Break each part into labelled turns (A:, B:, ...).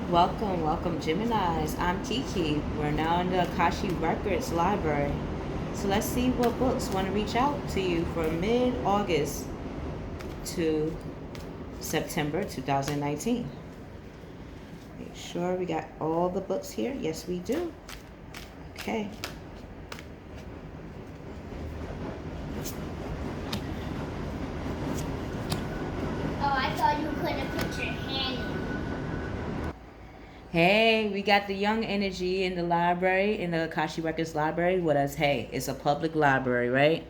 A: Welcome, welcome, Geminis. I'm Kiki. We're now in the Akashic Records library. So let's see what books want to reach out to you from mid-August to September 2019. Make sure we got all the books here. Yes, we do. Okay.
B: Oh, I thought you couldn't put your hand in.
A: Hey, we got the young energy in the library, in the Akashic Records library with us. Hey, it's a public library, right?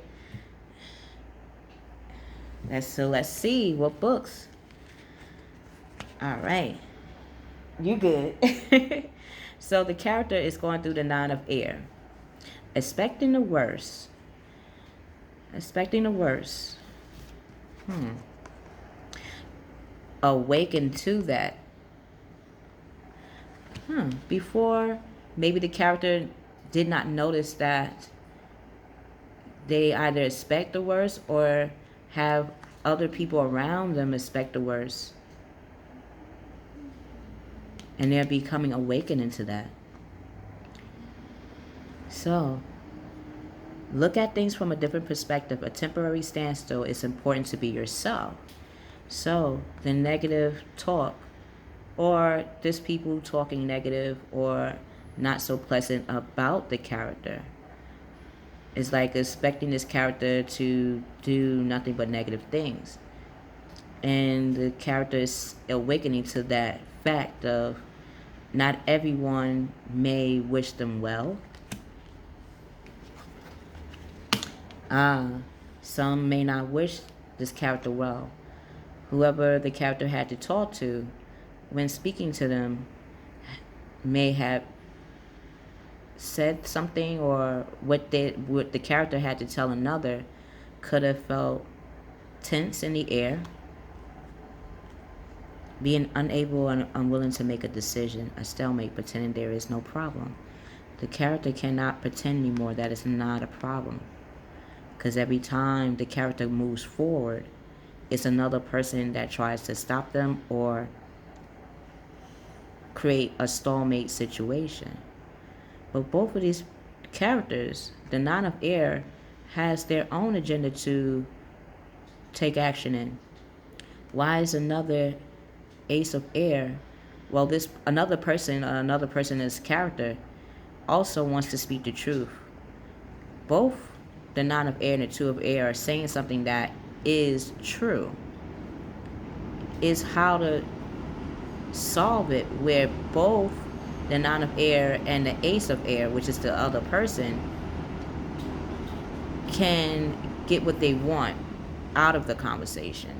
A: Let's see what books. All right. You good. So the character is going through the nine of air. Expecting the worst. Expecting the worst. Awaken to that. Before, maybe the character did not notice that they either expect the worst or have other people around them expect the worst. And they're becoming awakened into that. So, look at things from a different perspective. A temporary standstill is important to be yourself. So, the negative talk, or just people talking negative or not so pleasant about the character, is like expecting this character to do nothing but negative things. And the character is awakening to that fact of not everyone may wish them well. Some may not wish this character well. Whoever the character had to talk to when speaking to them may have said something, or what the character had to tell another could have felt tense in the air, being unable and unwilling to make a decision, a stalemate, pretending there is no problem. The character cannot pretend anymore that it's not a problem, because every time the character moves forward, it's another person that tries to stop them or create a stalemate situation. But both of these characters, the Nine of Air, has their own agenda to take action in. Why is another Ace of Air? Well, this another person is character also wants to speak the truth. Both the Nine of Air and the Two of Air are saying something that is true. Is how to solve it, where both the Nine of Air and the Ace of Air, which is the other person, can get what they want out of the conversation.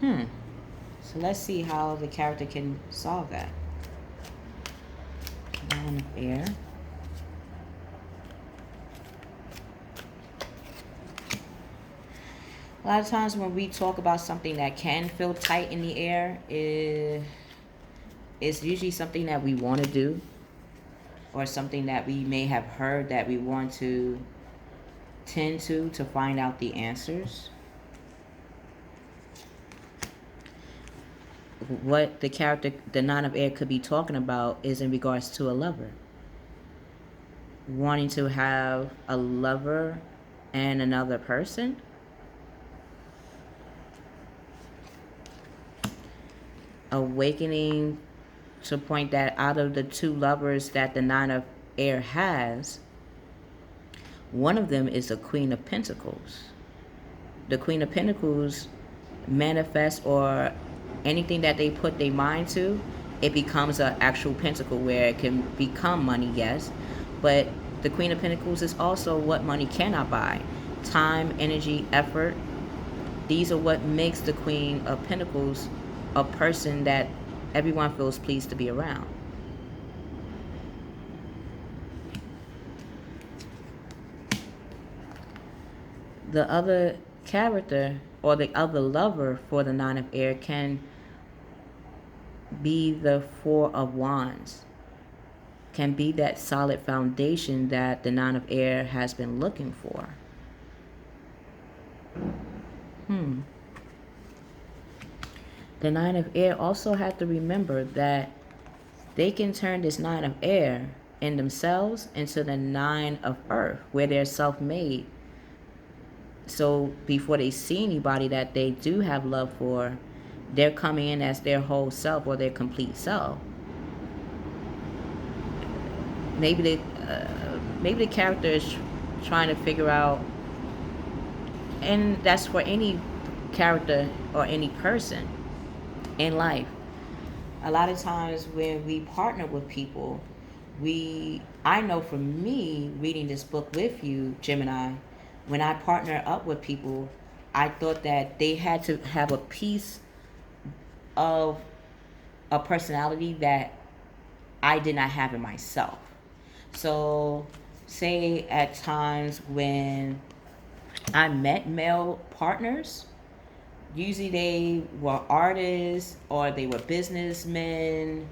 A: So let's see how the character can solve that. Nine of Air. A lot of times when we talk about something that can feel tight in the air, it's usually something that we want to do, or something that we may have heard that we want to tend to find out the answers. What the character, the Nine of Air, could be talking about is in regards to a lover. Wanting to have a lover and another person. Awakening to the point that out of the two lovers that the Nine of Air has, one of them is the Queen of Pentacles. The Queen of Pentacles manifests, or anything that they put their mind to, it becomes an actual pentacle, where it can become money, yes. But the Queen of Pentacles is also what money cannot buy. Time, energy, effort. These are what makes the Queen of Pentacles a person that everyone feels pleased to be around. The other character, or the other lover for the Nine of Air, can be the Four of Wands. Can be that solid foundation that the Nine of Air has been looking for. The Nine of Air also have to remember that they can turn this Nine of Air in themselves into the Nine of Earth, where they're self-made. So before they see anybody that they do have love for, they're coming in as their whole self or their complete self. Maybe the character is trying to figure out, and that's for any character or any person in life. A lot of times when we partner with people, I know for me, reading this book with you, Gemini, when I partner up with people, I thought that they had to have a piece of a personality that I did not have in myself. So, say at times when I met male partners, usually they were artists or they were businessmen,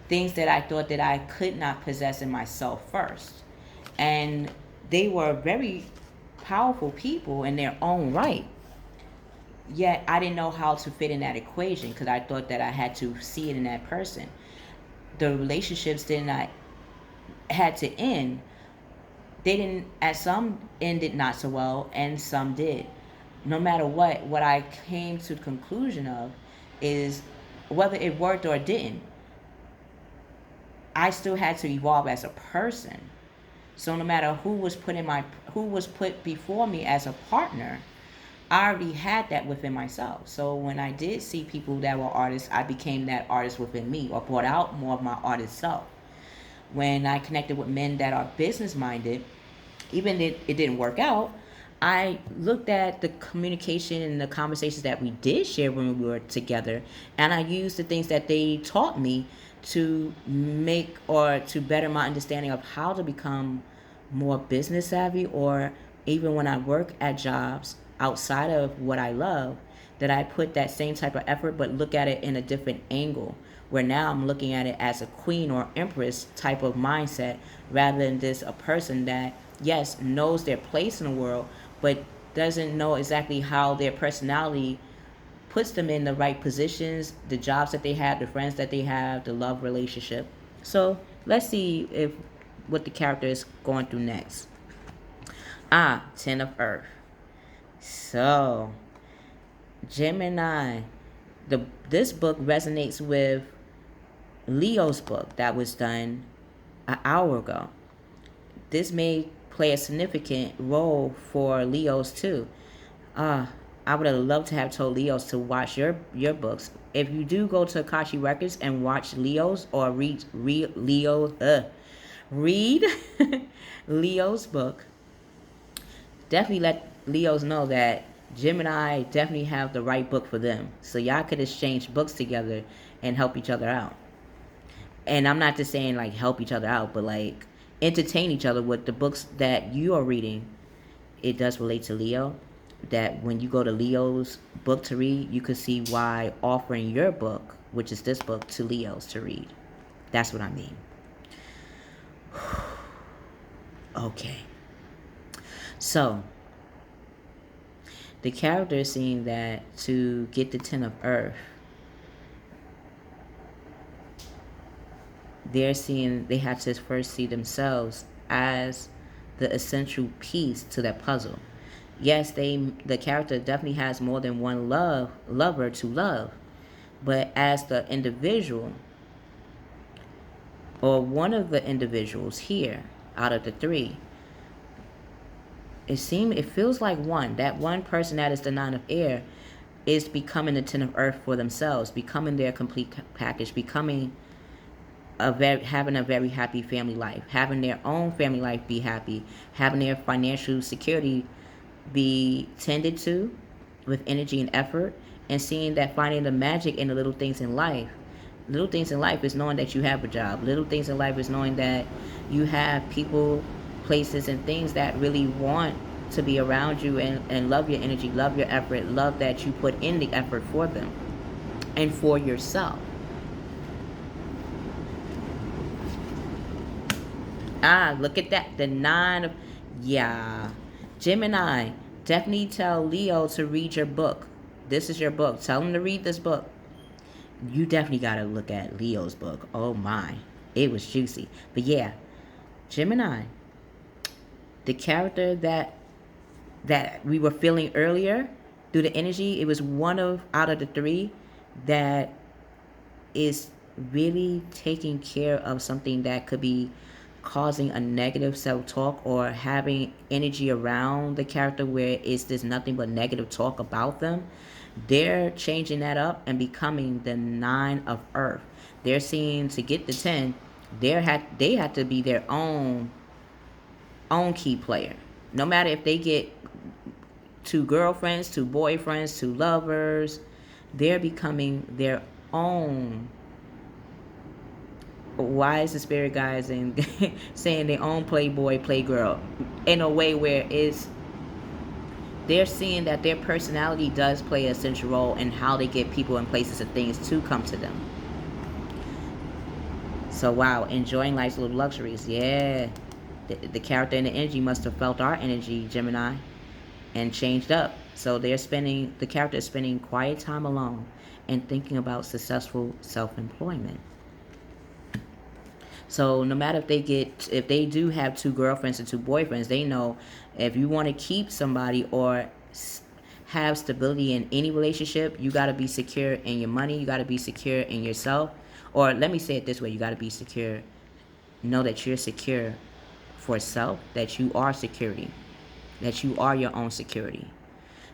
A: things that I thought that I could not possess in myself first. And they were very powerful people in their own right. Yet I didn't know how to fit in that equation because I thought that I had to see it in that person. The relationships did not had to end. They didn't, as some ended not so well and some did. No matter what I came to the conclusion of is whether it worked or it didn't, I still had to evolve as a person. So no matter who was put before me as a partner, I already had that within myself. So when I did see people that were artists, I became that artist within me or brought out more of my artist self. When I connected with men that are business minded, even if it didn't work out, I looked at the communication and the conversations that we did share when we were together, and I used the things that they taught me to make or to better my understanding of how to become more business savvy, or even when I work at jobs outside of what I love, that I put that same type of effort but look at it in a different angle, where now I'm looking at it as a queen or empress type of mindset rather than just a person that, yes, knows their place in the world but doesn't know exactly how their personality puts them in the right positions, the jobs that they have, the friends that they have, the love relationship. So let's see if what the character is going through next. Ten of Earth. So Gemini, this book resonates with Leo's book that was done an hour ago. This may play a significant role for Leos too. I would have loved to have told Leos to watch your books. If you do go to Akashic Records and watch Leo's or read Leo's book, definitely let Leos know that Gemini definitely have the right book for them. So y'all could exchange books together and help each other out. And I'm not just saying like help each other out, but like entertain each other with the books that you are reading. It does relate to Leo. That when you go to Leo's book to read, you could see why offering your book, which is this book, to Leo's to read. That's what I mean. Okay. So, the character is seeing that to get the Ten of Earth, they're seeing they have to first see themselves as the essential piece to that puzzle. Yes, the character definitely has more than one lover to love, but as the individual or one of the individuals here out of the three, it feels like that one person that is the Nine of Air is becoming the Ten of Earth for themselves, becoming their complete package, becoming having a very happy family life, having their own family life be happy, having their financial security be tended to with energy and effort, and seeing that finding the magic in the little things in life. Little things in life is knowing that you have a job. Little things in life is knowing that you have people, places, and things that really want to be around you and love your energy, love your effort, love that you put in the effort for them and for yourself. Look at that. The Nine of... Yeah. Gemini, definitely tell Leo to read your book. This is your book. Tell him to read this book. You definitely got to look at Leo's book. Oh my, it was juicy. But yeah, Gemini, the character that we were feeling earlier through the energy, it was one of out of the three that is really taking care of something that could be causing a negative self-talk or having energy around the character where there's nothing but negative talk about them. They're changing that up and becoming the 9 of Earth. They're seeing to get the 10, they had to be their own key player. No matter if they get 2 girlfriends, 2 boyfriends, 2 lovers, they're becoming their own. Why is the spirit guys and saying their own playboy, playgirl, in a way where they're seeing that their personality does play a central role in how they get people and places and things to come to them. So wow, enjoying life's little luxuries. Yeah, the character and the energy must have felt our energy, Gemini, and changed up. So the character is spending quiet time alone and thinking about successful self-employment. So no matter if they do have 2 girlfriends and 2 boyfriends, they know if you want to keep somebody or have stability in any relationship, you got to be secure in your money. You got to be secure in yourself. Or let me say it this way: you got to be secure. Know that you're secure for self. That you are security. That you are your own security.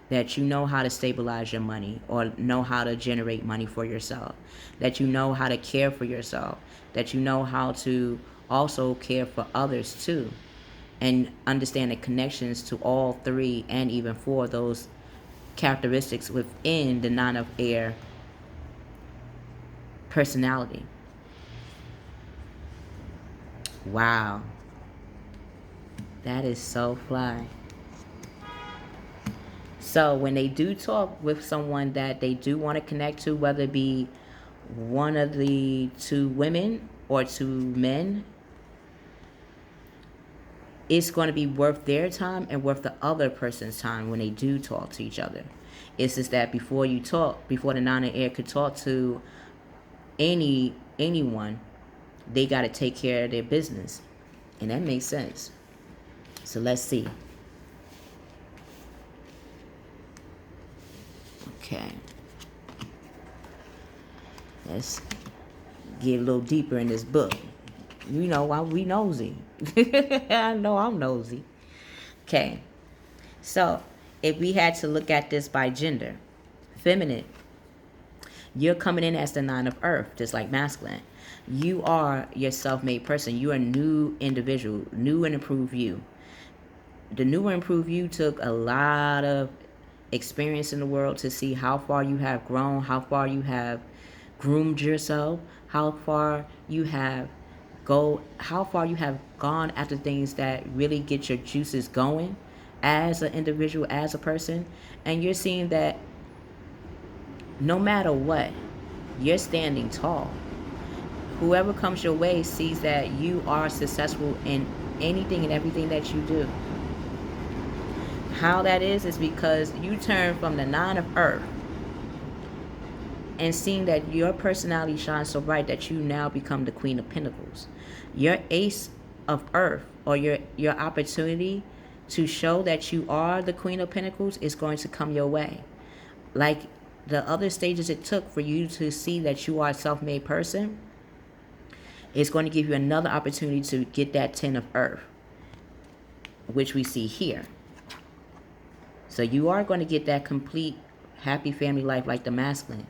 A: That you know how to stabilize your money or know how to generate money for yourself. That you know how to care for yourself. That you know how to also care for others too. And understand the connections to all 3 and even 4 of those characteristics within the 9 of Air personality. Wow. That is so fly. So when they do talk with someone that they do want to connect to, whether it be one of the 2 women or 2 men, it's going to be worth their time and worth the other person's time when they do talk to each other. It's just that before the 9 of Air could talk to anyone, they got to take care of their business. And that makes sense. So let's see. Okay. Let's get a little deeper in this book. You know, we nosy. I know I'm nosy. Okay. So, if we had to look at this by gender, feminine, you're coming in as the 9 of Earth, just like masculine. You are your self-made person. You're a new individual, new and improved you. The new and improved you took a lot of experience in the world to see how far you have grown, how far you have groomed yourself, how far you have gone after things that really get your juices going as an individual, as a person. And you're seeing that no matter what, you're standing tall. Whoever comes your way sees that you are successful in anything and everything that you do. How that is because you turn from the 9 of Earth and seeing that your personality shines so bright that you now become the Queen of Pentacles. Your Ace of Earth, or your opportunity to show that you are the Queen of Pentacles, is going to come your way. Like the other stages it took for you to see that you are a self-made person, it's going to give you another opportunity to get that 10 of Earth, which we see here. So you are going to get that complete happy family life like the masculine.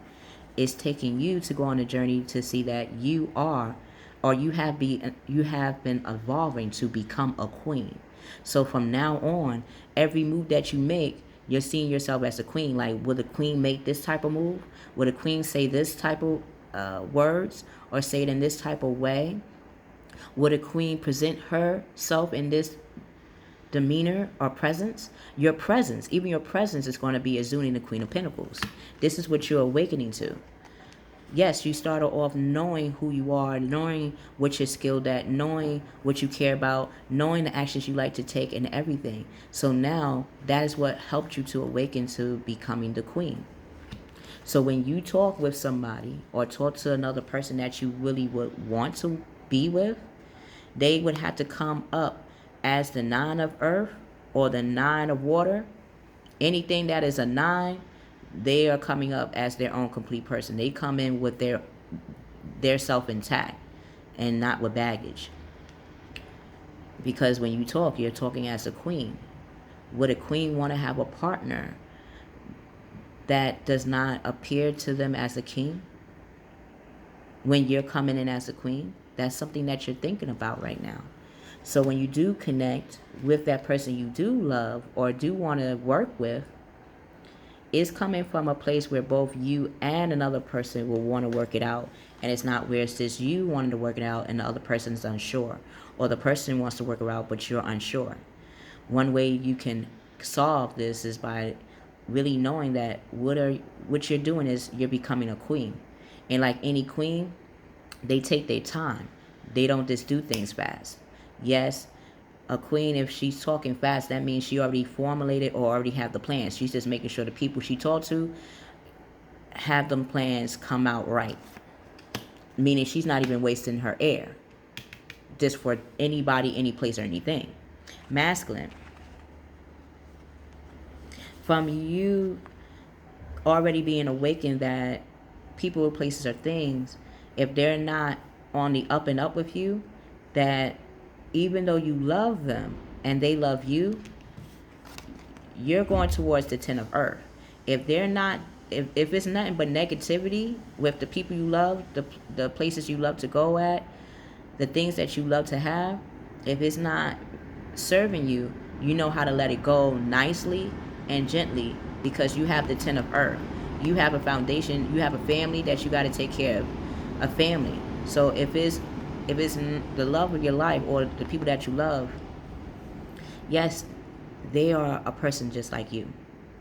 A: It's taking you to go on a journey to see that you are, or you have been evolving to become a queen. So from now on, every move that you make, you're seeing yourself as a queen. Like, will the queen make this type of move? Will the queen say this type of words, or say it in this type of way? Will the queen present herself in this demeanor or presence? Your presence, even your presence, is going to be exuding the Queen of Pentacles. This is what you're awakening to. Yes, you started off knowing who you are, knowing what you're skilled at, knowing what you care about, knowing the actions you like to take and everything. So now that is what helped you to awaken to becoming the queen. So when you talk with somebody or talk to another person that you really would want to be with, they would have to come up as the 9 of earth or the 9 of water. Anything that is a 9, they are coming up as their own complete person. They come in with their self intact and not with baggage. Because when you talk, you're talking as a queen. Would a queen want to have a partner that does not appear to them as a king when you're coming in as a queen? That's something that you're thinking about right now. So when you do connect with that person you do love or do want to work with, it's coming from a place where both you and another person will want to work it out. And it's not where it's just you wanting to work it out and the other person's unsure. Or the person wants to work it out, but you're unsure. One way you can solve this is by really knowing that what you're doing is you're becoming a queen. And like any queen, they take their time. They don't just do things fast. Yes, a queen, if she's talking fast, that means she already formulated or already have the plans. She's just making sure the people she talked to have them plans come out right. Meaning she's not even wasting her air just for anybody, any place, or anything. Masculine. From you already being awakened that people, places, or things, if they're not on the up and up with you, that even though you love them and they love you, you're going towards the 10 of earth. If they're not, if it's nothing but negativity with the people you love, the places you love to go at, the things that you love to have, if it's not serving you, you know how to let it go nicely and gently, because you have the 10 of earth. You have a foundation, you have a family that you got to take care of, a family. So if it's the love of your life or the people that you love, yes, they are a person just like you.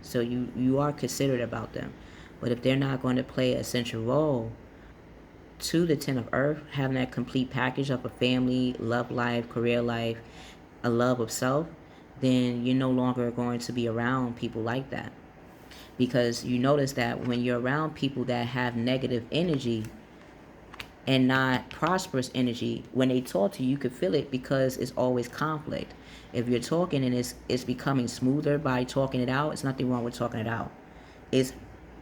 A: So you are considerate about them. But if they're not going to play a central role to the 10 of earth, having that complete package of a family, love life, career life, a love of self, then you're no longer going to be around people like that. Because you notice that when you're around people that have negative energy and not prosperous energy, when they talk to you, you can feel it because it's always conflict. If you're talking and it's becoming smoother by talking it out, it's nothing wrong with talking it out. It's,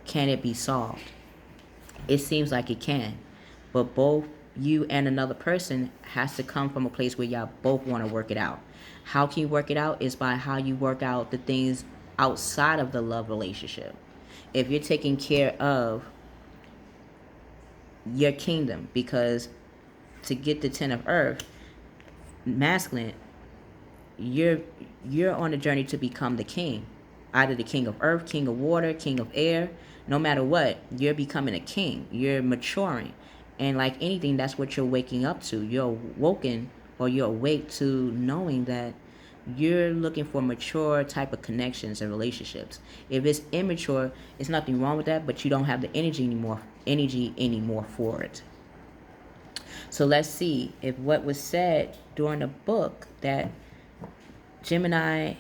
A: can it be solved? It seems like it can. But both you and another person has to come from a place where y'all both want to work it out. How can you work it out? Is by how you work out the things outside of the love relationship. If you're taking care of your kingdom, because to get the 10 of earth, masculine, you're on a journey to become the king. Either the king of earth, king of water, king of air. No matter what, you're becoming a king. You're maturing. And like anything, that's what you're waking up to. You're awoken, or you're awake to knowing that you're looking for mature type of connections and relationships. If it's immature, it's nothing wrong with that, but you don't have the energy anymore for it. So let's see if what was said during the book that Gemini,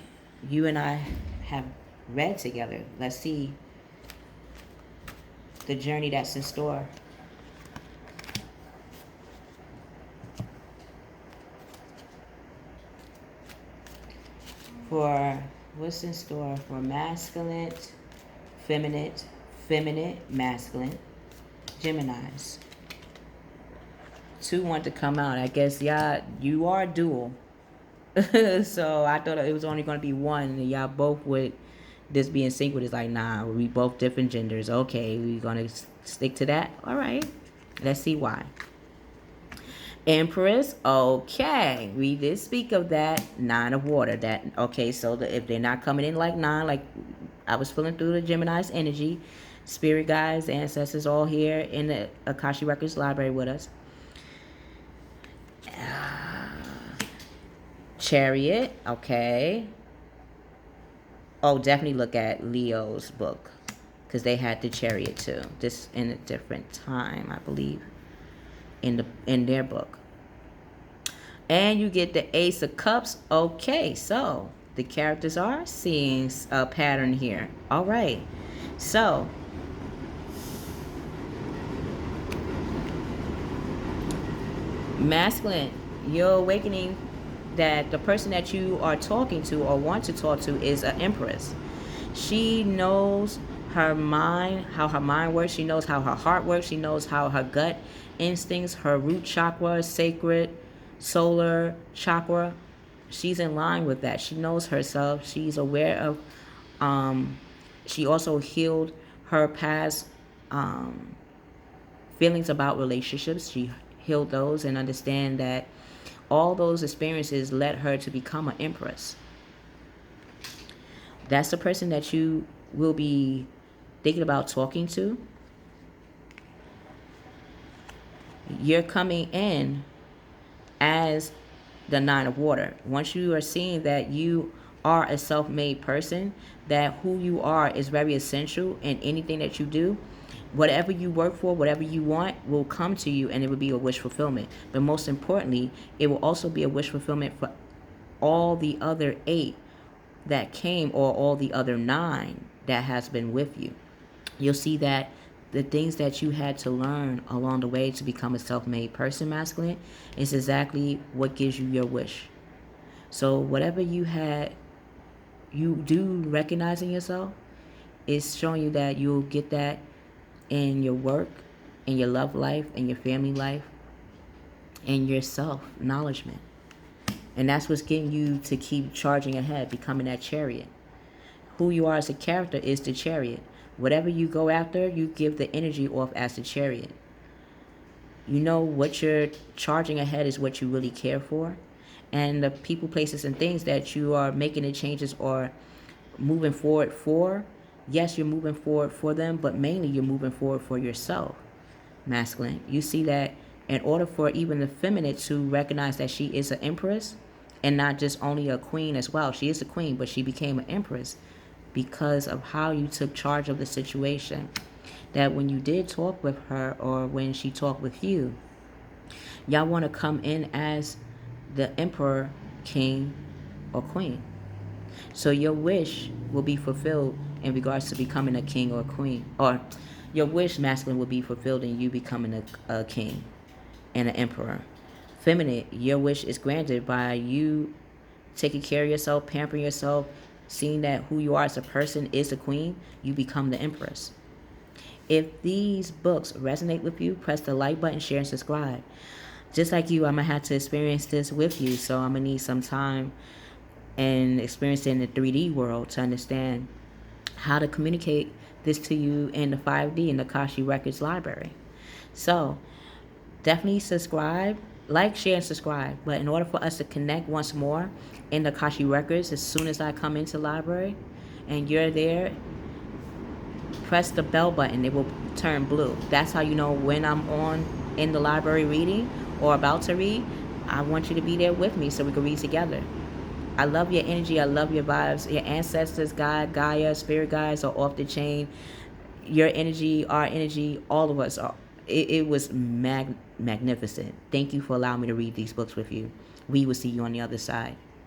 A: you and I have read together. Let's see the journey that's in store. For what's in store for masculine, feminine, masculine, Geminis. 2 want to come out. I guess y'all, you are dual. So I thought it was only going to be one, and y'all both would just be in sync with it. It's like, nah, we both different genders. Okay, we going to stick to that. All right, let's see why. Empress, okay, we did speak of that 9 of water. That okay, so if they're not coming in like 9, like I was feeling through the Gemini's energy, spirit guides, ancestors, all here in the Akashic Records library with us. Chariot, okay. Oh, definitely look at Leo's book, because they had the Chariot too. This in a different time, I believe, in their book. And you get the Ace of Cups. Okay, so the characters are seeing a pattern here. All right, so Masculine, you're awakening that the person that you are talking to or want to talk to is an empress. She knows her mind, how her mind works. She knows how her heart works. She knows how her gut instincts, her root chakra, sacred, solar chakra. She's in line with that. She knows herself. She's aware of, she also healed her past feelings about relationships. She healed those and understand that all those experiences led her to become an empress. That's the person that you will be thinking about talking to. You're coming in as the Nine of Water. Once you are seeing that you are a self-made person, that who you are is very essential in anything that you do, whatever you work for, whatever you want will come to you, and it will be a wish fulfillment. But most importantly, it will also be a wish fulfillment for all the other 8 that came, or all the other 9 that has been with you. You'll see that the things that you had to learn along the way to become a self-made person, masculine, is exactly what gives you your wish. So whatever you do recognize in yourself, is showing you that you'll get that in your work, in your love life, in your family life, and your self-acknowledgement. And that's what's getting you to keep charging ahead, becoming that chariot. Who you are as a character is the chariot. Whatever you go after, you give the energy off as the chariot. You know what you're charging ahead is what you really care for. And the people, places, and things that you are making the changes or moving forward for, yes, you're moving forward for them, but mainly you're moving forward for yourself, masculine. You see that in order for even the feminine to recognize that she is an empress and not just only a queen as well. She is a queen, but she became an empress because of how you took charge of the situation. That when you did talk with her, or when she talked with you, y'all want to come in as the emperor, king, or queen. So your wish will be fulfilled in regards to becoming a king or a queen. Or your wish, masculine, will be fulfilled in you becoming a king and an emperor. Feminine, your wish is granted by you taking care of yourself, pampering yourself, seeing that who you are as a person is the queen. You become the empress. If these books resonate with you, press the like button, share, and subscribe. Just like you, I'm going to have to experience this with you, so I'm going to need some time and experience it in the 3D world to understand how to communicate this to you in the 5D in the Akashic Records library. So definitely subscribe, like, share, and subscribe. But in order for us to connect once more in the Akashic Records, as soon as I come into the library and you're there, press the bell button. It will turn blue. That's how you know when I'm on in the library reading or about to read. I want you to be there with me so we can read together. I love your energy. I love your vibes. Your ancestors, God, Gaia, spirit guides are off the chain. Your energy, our energy, all of us are. It was magnificent. Thank you for allowing me to read these books with you. We will see you on the other side.